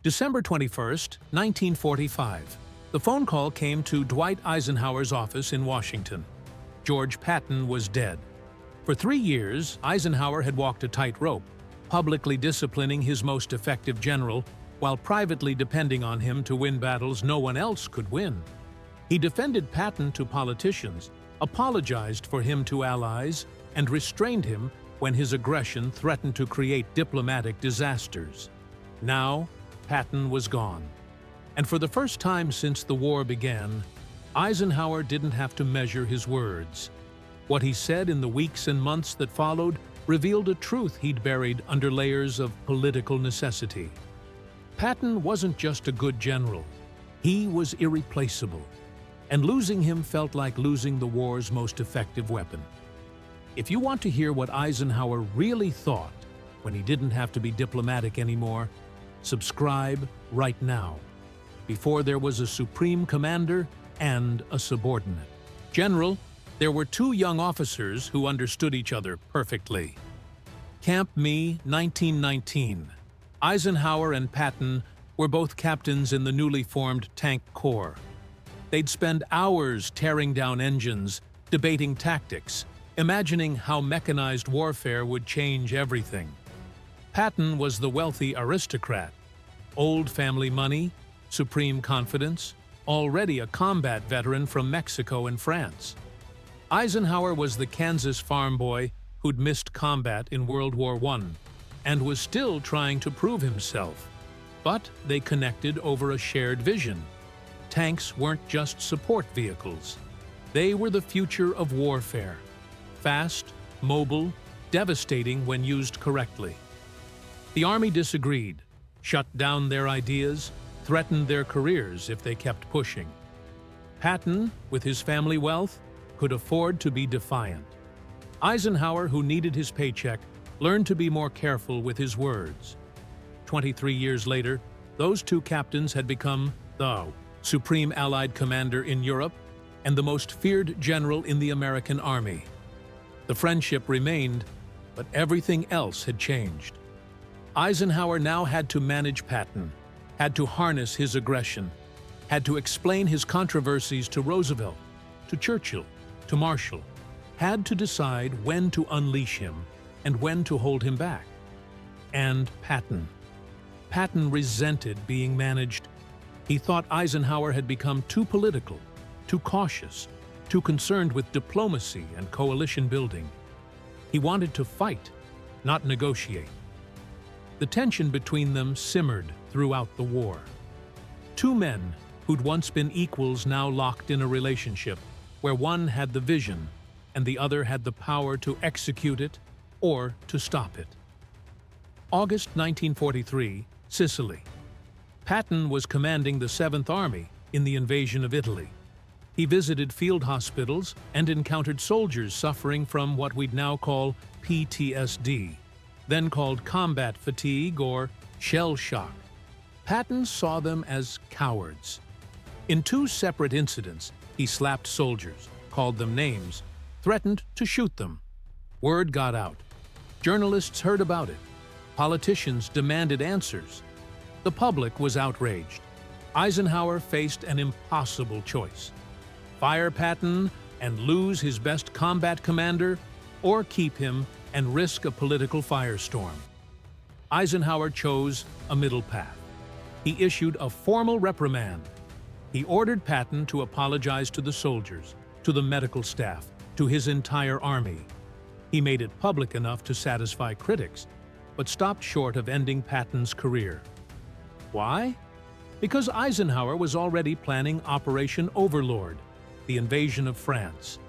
December 21, 1945. The phone call came to Dwight Eisenhower's office in Washington. George Patton was dead. For 3 years, Eisenhower had walked a tightrope, publicly disciplining his most effective general, while privately depending on him to win battles no one else could win. He defended Patton to politicians, apologized for him to allies, and restrained him when his aggression threatened to create diplomatic disasters. Now, Patton was gone. And for the first time since the war began, Eisenhower didn't have to measure his words. What he said in the weeks and months that followed revealed a truth he'd buried under layers of political necessity. Patton wasn't just a good general. He was irreplaceable. And losing him felt like losing the war's most effective weapon. If you want to hear what Eisenhower really thought when he didn't have to be diplomatic anymore, subscribe right now, before there was a supreme commander and a subordinate. General, there were 2 young officers who understood each other perfectly. Camp Me, 1919. Eisenhower and Patton were both captains in the newly formed Tank Corps. They'd spend hours tearing down engines, debating tactics, imagining how mechanized warfare would change everything. Patton was the wealthy aristocrat, old family money, supreme confidence, already a combat veteran from Mexico and France. Eisenhower was the Kansas farm boy who'd missed combat in World War I and was still trying to prove himself. But they connected over a shared vision. Tanks weren't just support vehicles. They were the future of warfare. Fast, mobile, devastating when used correctly. The Army disagreed, shut down their ideas, threatened their careers if they kept pushing. Patton, with his family wealth, could afford to be defiant. Eisenhower, who needed his paycheck, learned to be more careful with his words. 23 years later, those 2 captains had become the Supreme Allied Commander in Europe and the most feared general in the American Army. The friendship remained, but everything else had changed. Eisenhower now had to manage Patton, had to harness his aggression, had to explain his controversies to Roosevelt, to Churchill, to Marshall, had to decide when to unleash him and when to hold him back. And Patton. Patton resented being managed. He thought Eisenhower had become too political, too cautious, too concerned with diplomacy and coalition building. He wanted to fight, not negotiate. The tension between them simmered throughout the war. 2 men who'd once been equals now locked in a relationship where one had the vision and the other had the power to execute it or to stop it. August 1943, Sicily. Patton was commanding the 7th Army in the invasion of Italy. He visited field hospitals and encountered soldiers suffering from what we'd now call PTSD, then called combat fatigue or shell shock. Patton saw them as cowards. In 2 separate incidents, he slapped soldiers, called them names, threatened to shoot them. Word got out. Journalists heard about it. Politicians demanded answers. The public was outraged. Eisenhower faced an impossible choice: fire Patton and lose his best combat commander, or keep him and risk a political firestorm. Eisenhower chose a middle path. He issued a formal reprimand. He ordered Patton to apologize to the soldiers, to the medical staff, to his entire army. He made it public enough to satisfy critics, but stopped short of ending Patton's career. Why? Because Eisenhower was already planning Operation Overlord, the invasion of France,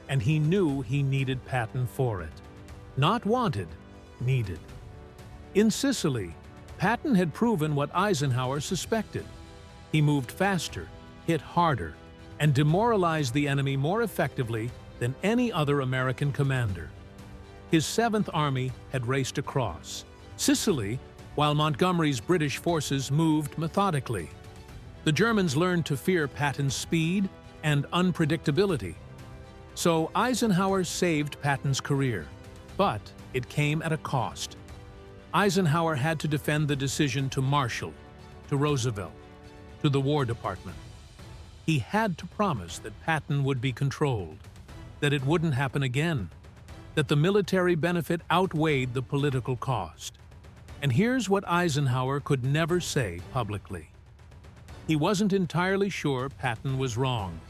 and he knew he needed Patton for it. Not wanted, needed. In Sicily, Patton had proven what Eisenhower suspected. He moved faster, hit harder, and demoralized the enemy more effectively than any other American commander. His 7th Army had raced across Sicily, while Montgomery's British forces moved methodically. The Germans learned to fear Patton's speed and unpredictability. So Eisenhower saved Patton's career, but it came at a cost. Eisenhower had to defend the decision to Marshall, to Roosevelt, to the War Department. He had to promise that Patton would be controlled, that it wouldn't happen again, that the military benefit outweighed the political cost. And here's what Eisenhower could never say publicly. He wasn't entirely sure Patton was wrong.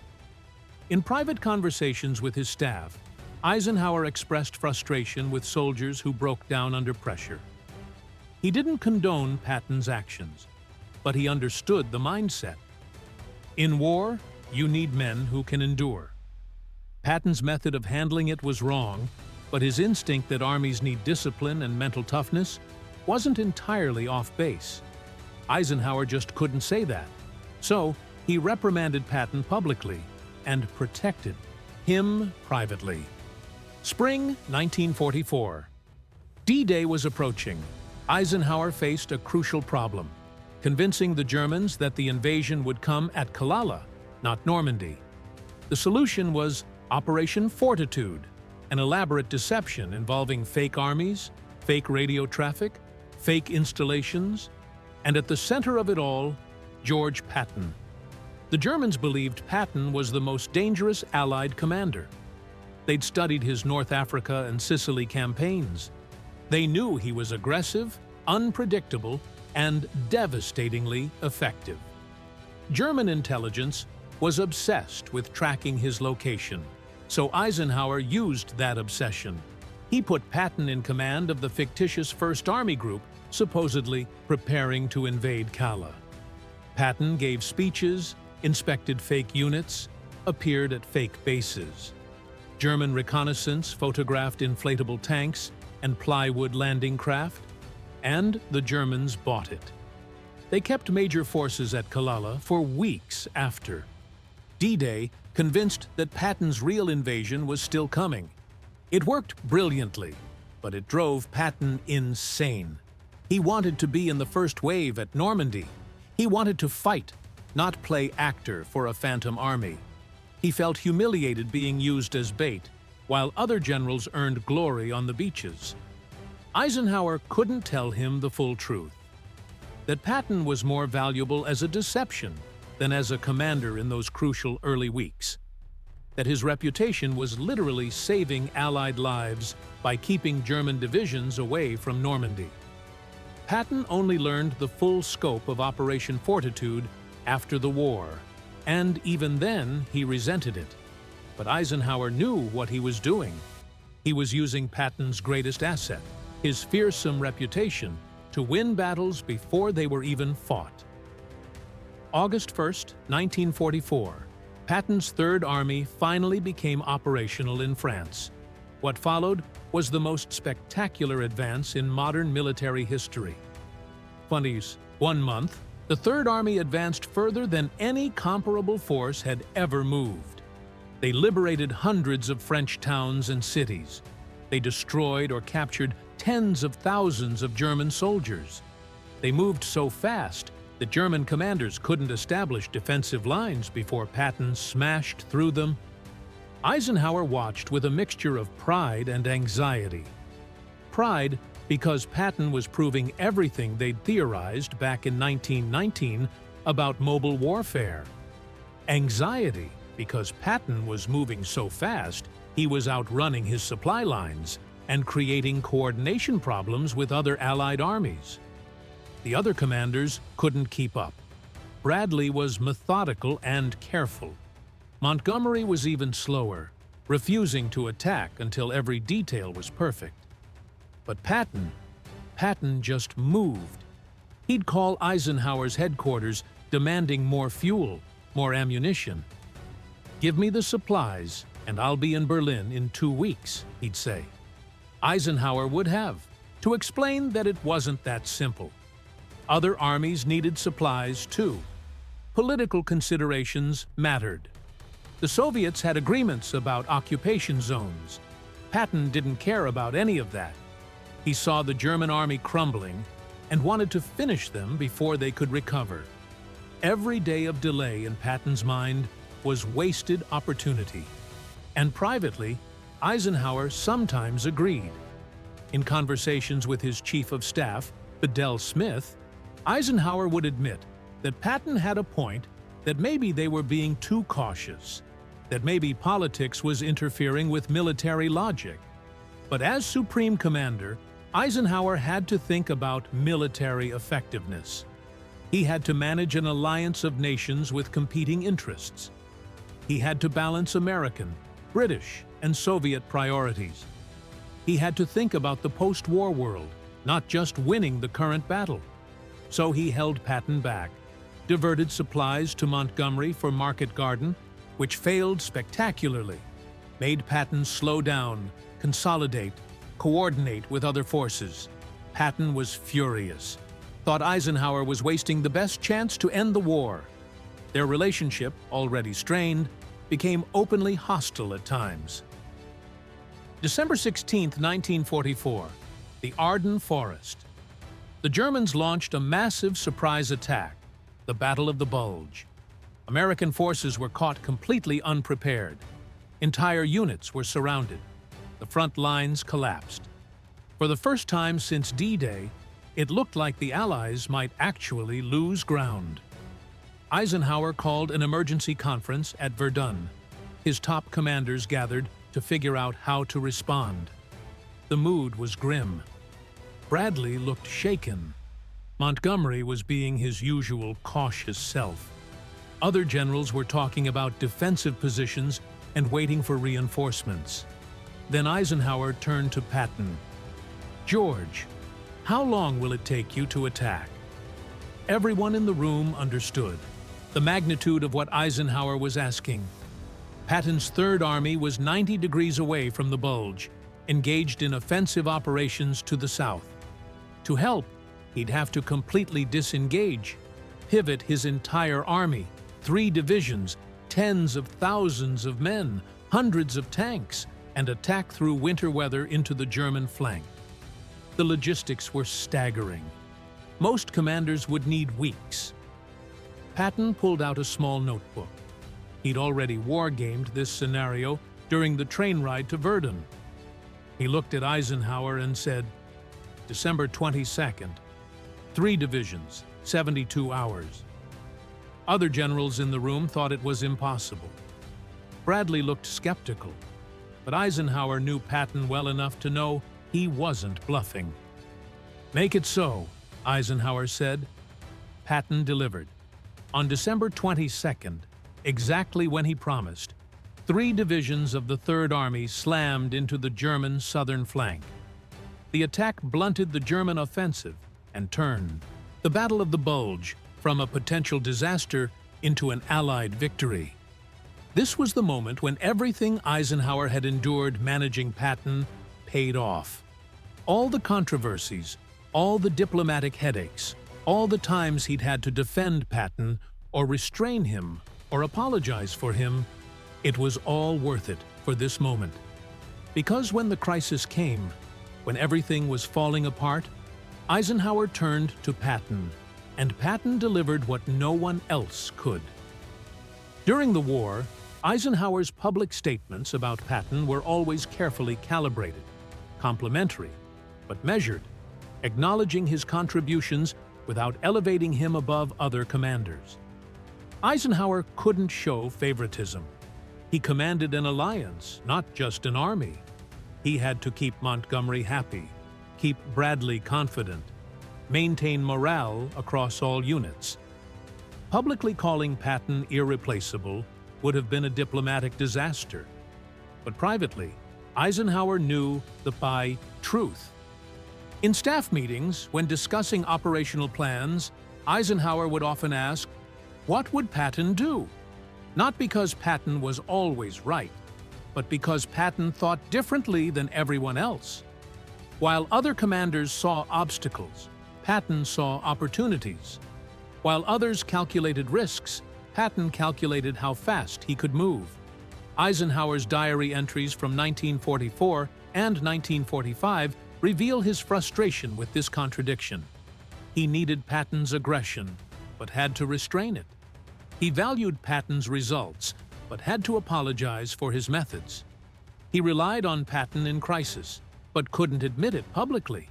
In private conversations with his staff, Eisenhower expressed frustration with soldiers who broke down under pressure. He didn't condone Patton's actions, but he understood the mindset. In war, you need men who can endure. Patton's method of handling it was wrong, but his instinct that armies need discipline and mental toughness wasn't entirely off base. Eisenhower just couldn't say that. So, he reprimanded Patton publicly and protected him privately. Spring 1944. D-Day was approaching. Eisenhower faced a crucial problem, convincing the Germans that the invasion would come at Killala, not Normandy. The solution was Operation Fortitude, an elaborate deception involving fake armies, fake radio traffic, fake installations, and at the center of it all, George Patton. The Germans believed Patton was the most dangerous Allied commander. They'd studied his North Africa and Sicily campaigns. They knew he was aggressive, unpredictable, and devastatingly effective. German intelligence was obsessed with tracking his location, so Eisenhower used that obsession. He put Patton in command of the fictitious First Army Group, supposedly preparing to invade Killala. Patton gave speeches, inspected fake units, appeared at fake bases. German reconnaissance photographed inflatable tanks and plywood landing craft, and the Germans bought it. They kept major forces at Killala for weeks after. D-Day convinced that Patton's real invasion was still coming. It worked brilliantly, but it drove Patton insane. He wanted to be in the first wave at Normandy. He wanted to fight, not play actor for a phantom army. He felt humiliated being used as bait, while other generals earned glory on the beaches. Eisenhower couldn't tell him the full truth, that Patton was more valuable as a deception than as a commander in those crucial early weeks, that his reputation was literally saving Allied lives by keeping German divisions away from Normandy. Patton only learned the full scope of Operation Fortitude after the war, and even then he resented it. But Eisenhower knew what he was doing. He was using Patton's greatest asset, his fearsome reputation, to win battles before they were even fought. August 1st, 1944, Patton's Third Army finally became operational in France. What followed was the most spectacular advance in modern military history. Funnies, 1 month, the Third Army advanced further than any comparable force had ever moved. They liberated hundreds of French towns and cities. They destroyed or captured tens of thousands of German soldiers. They moved so fast that German commanders couldn't establish defensive lines before Patton smashed through them. Eisenhower watched with a mixture of pride and anxiety. Pride because Patton was proving everything they'd theorized back in 1919 about mobile warfare. Anxiety because Patton was moving so fast he was outrunning his supply lines and creating coordination problems with other Allied armies. The other commanders couldn't keep up. Bradley was methodical and careful. Montgomery was even slower, refusing to attack until every detail was perfect. But Patton just moved. He'd call Eisenhower's headquarters demanding more fuel, more ammunition. "Give me the supplies, and I'll be in Berlin in 2 weeks," he'd say. Eisenhower would have, to explain that it wasn't that simple. Other armies needed supplies too. Political considerations mattered. The Soviets had agreements about occupation zones. Patton didn't care about any of that. He saw the German army crumbling and wanted to finish them before they could recover. Every day of delay in Patton's mind was wasted opportunity. And privately, Eisenhower sometimes agreed. In conversations with his chief of staff, Bedell Smith, Eisenhower would admit that Patton had a point, that maybe they were being too cautious, that maybe politics was interfering with military logic. But as Supreme Commander, Eisenhower had to think about military effectiveness. He had to manage an alliance of nations with competing interests. He had to balance American, British, and Soviet priorities. He had to think about the post-war world, not just winning the current battle. So he held Patton back, diverted supplies to Montgomery for Market Garden, which failed spectacularly, made Patton slow down, consolidate, coordinate with other forces. Patton was furious, thought Eisenhower was wasting the best chance to end the war. Their relationship, already strained, became openly hostile at times. December 16, 1944, the Ardennes Forest. The Germans launched a massive surprise attack, the Battle of the Bulge. American forces were caught completely unprepared. Entire units were surrounded. The front lines collapsed. For the first time since D-Day, it looked like the Allies might actually lose ground. Eisenhower called an emergency conference at Verdun. His top commanders gathered to figure out how to respond. The mood was grim. Bradley looked shaken. Montgomery was being his usual cautious self. Other generals were talking about defensive positions and waiting for reinforcements. Then Eisenhower turned to Patton. "George, how long will it take you to attack?" Everyone in the room understood the magnitude of what Eisenhower was asking. Patton's Third Army was 90 degrees away from the Bulge, engaged in offensive operations to the south. To help, he'd have to completely disengage, pivot his entire army, 3 divisions, tens of thousands of men, hundreds of tanks, and attack through winter weather into the German flank. The logistics were staggering. Most commanders would need weeks. Patton pulled out a small notebook. He'd already war-gamed this scenario during the train ride to Verdun. He looked at Eisenhower and said, "December 22nd, 3 divisions, 72 hours. Other generals in the room thought it was impossible. Bradley looked skeptical, but Eisenhower knew Patton well enough to know he wasn't bluffing. "Make it so," Eisenhower said. Patton delivered. On December 22nd, exactly when he promised, 3 divisions of the Third Army slammed into the German southern flank. The attack blunted the German offensive and turned the Battle of the Bulge from a potential disaster into an Allied victory. This was the moment when everything Eisenhower had endured managing Patton paid off. All the controversies, all the diplomatic headaches, all the times he'd had to defend Patton or restrain him or apologize for him, it was all worth it for this moment. Because when the crisis came, when everything was falling apart, Eisenhower turned to Patton, and Patton delivered what no one else could. During the war, Eisenhower's public statements about Patton were always carefully calibrated, complimentary, but measured, acknowledging his contributions without elevating him above other commanders. Eisenhower couldn't show favoritism. He commanded an alliance, not just an army. He had to keep Montgomery happy, keep Bradley confident, maintain morale across all units. Publicly calling Patton irreplaceable would have been a diplomatic disaster. But privately, Eisenhower knew by truth. In staff meetings, when discussing operational plans, Eisenhower would often ask, what would Patton do? Not because Patton was always right, but because Patton thought differently than everyone else. While other commanders saw obstacles, Patton saw opportunities. While others calculated risks, Patton calculated how fast he could move. Eisenhower's diary entries from 1944 and 1945 reveal his frustration with this contradiction. He needed Patton's aggression, but had to restrain it. He valued Patton's results, but had to apologize for his methods. He relied on Patton in crisis, but couldn't admit it publicly.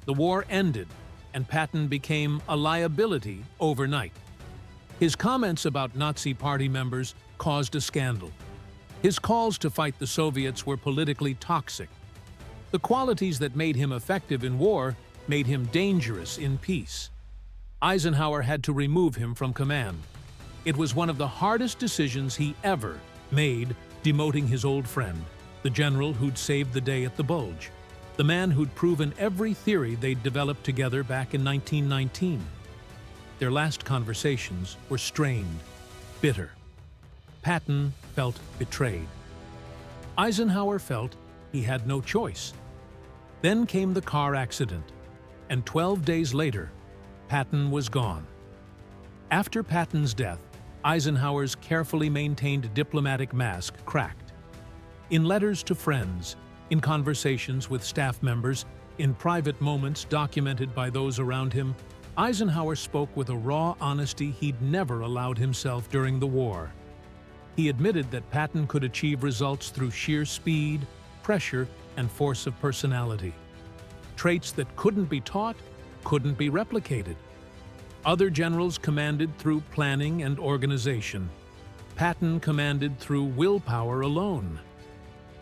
The war ended, and Patton became a liability overnight. His comments about Nazi party members caused a scandal. His calls to fight the Soviets were politically toxic. The qualities that made him effective in war made him dangerous in peace. Eisenhower had to remove him from command. It was one of the hardest decisions he ever made, demoting his old friend, the general who'd saved the day at the Bulge, the man who'd proven every theory they'd developed together back in 1919. Their last conversations were strained, bitter. Patton felt betrayed. Eisenhower felt he had no choice. Then came the car accident, and 12 days later, Patton was gone. After Patton's death, Eisenhower's carefully maintained diplomatic mask cracked. In letters to friends, in conversations with staff members, in private moments documented by those around him, Eisenhower spoke with a raw honesty he'd never allowed himself during the war. He admitted that Patton could achieve results through sheer speed, pressure, and force of personality. Traits that couldn't be taught, couldn't be replicated. Other generals commanded through planning and organization. Patton commanded through willpower alone.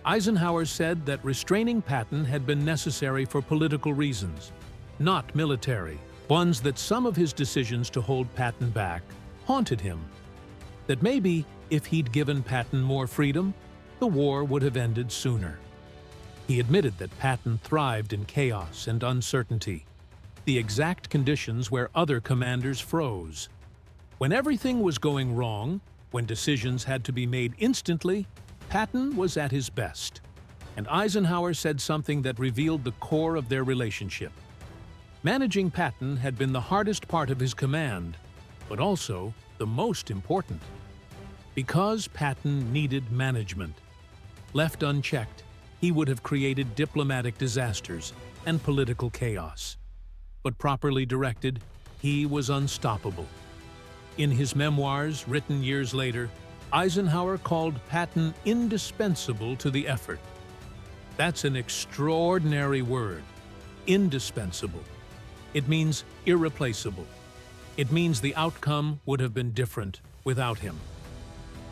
Eisenhower said that restraining Patton had been necessary for political reasons, not military, ones that some of his decisions to hold Patton back haunted him. That maybe, if he'd given Patton more freedom, the war would have ended sooner. He admitted that Patton thrived in chaos and uncertainty, the exact conditions where other commanders froze. When everything was going wrong, when decisions had to be made instantly, Patton was at his best. And Eisenhower said something that revealed the core of their relationship. Managing Patton had been the hardest part of his command, but also the most important. Because Patton needed management. Left unchecked, he would have created diplomatic disasters and political chaos. But properly directed, he was unstoppable. In his memoirs, written years later, Eisenhower called Patton indispensable to the effort. That's an extraordinary word, indispensable. It means irreplaceable. It means the outcome would have been different without him.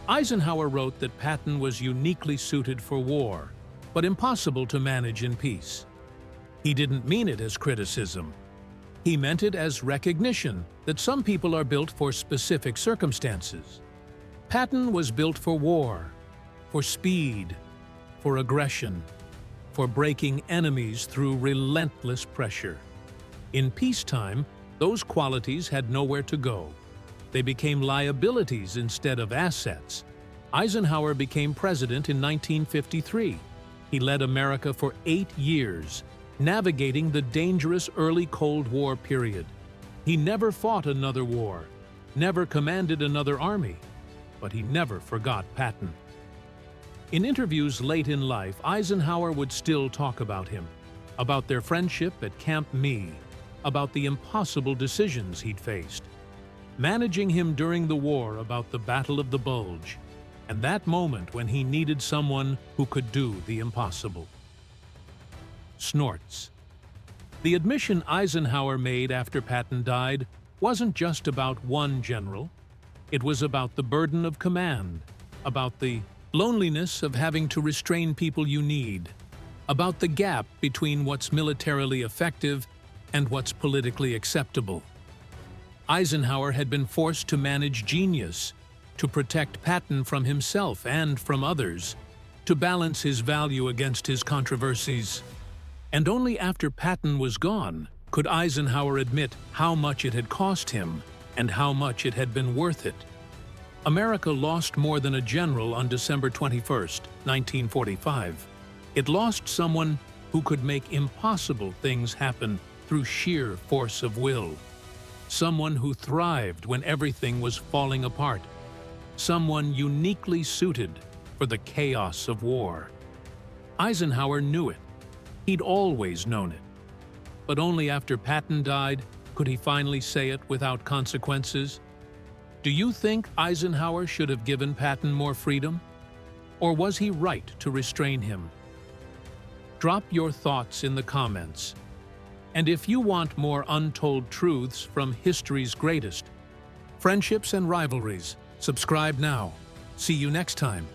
Eisenhower wrote that Patton was uniquely suited for war, but impossible to manage in peace. He didn't mean it as criticism. He meant it as recognition that some people are built for specific circumstances. Patton was built for war, for speed, for aggression, for breaking enemies through relentless pressure. In peacetime, those qualities had nowhere to go. They became liabilities instead of assets. Eisenhower became president in 1953. He led America for 8 years, navigating the dangerous early Cold War period. He never fought another war, never commanded another army, but he never forgot Patton. In interviews late in life, Eisenhower would still talk about him, about their friendship at Camp Me, about the impossible decisions he'd faced, managing him during the war, about the Battle of the Bulge, and that moment when he needed someone who could do the impossible. Snorts. The admission Eisenhower made after Patton died wasn't just about one general. It was about the burden of command, about the loneliness of having to restrain people you need, about the gap between what's militarily effective and what's politically acceptable. Eisenhower had been forced to manage genius, to protect Patton from himself and from others, to balance his value against his controversies. And only after Patton was gone could Eisenhower admit how much it had cost him and how much it had been worth it. America lost more than a general on December 21, 1945. It lost someone who could make impossible things happen through sheer force of will. Someone who thrived when everything was falling apart. Someone uniquely suited for the chaos of war. Eisenhower knew it. He'd always known it. But only after Patton died could he finally say it without consequences. Do you think Eisenhower should have given Patton more freedom? Or was he right to restrain him? Drop your thoughts in the comments. And if you want more untold truths from history's greatest, friendships and rivalries, subscribe now. See you next time.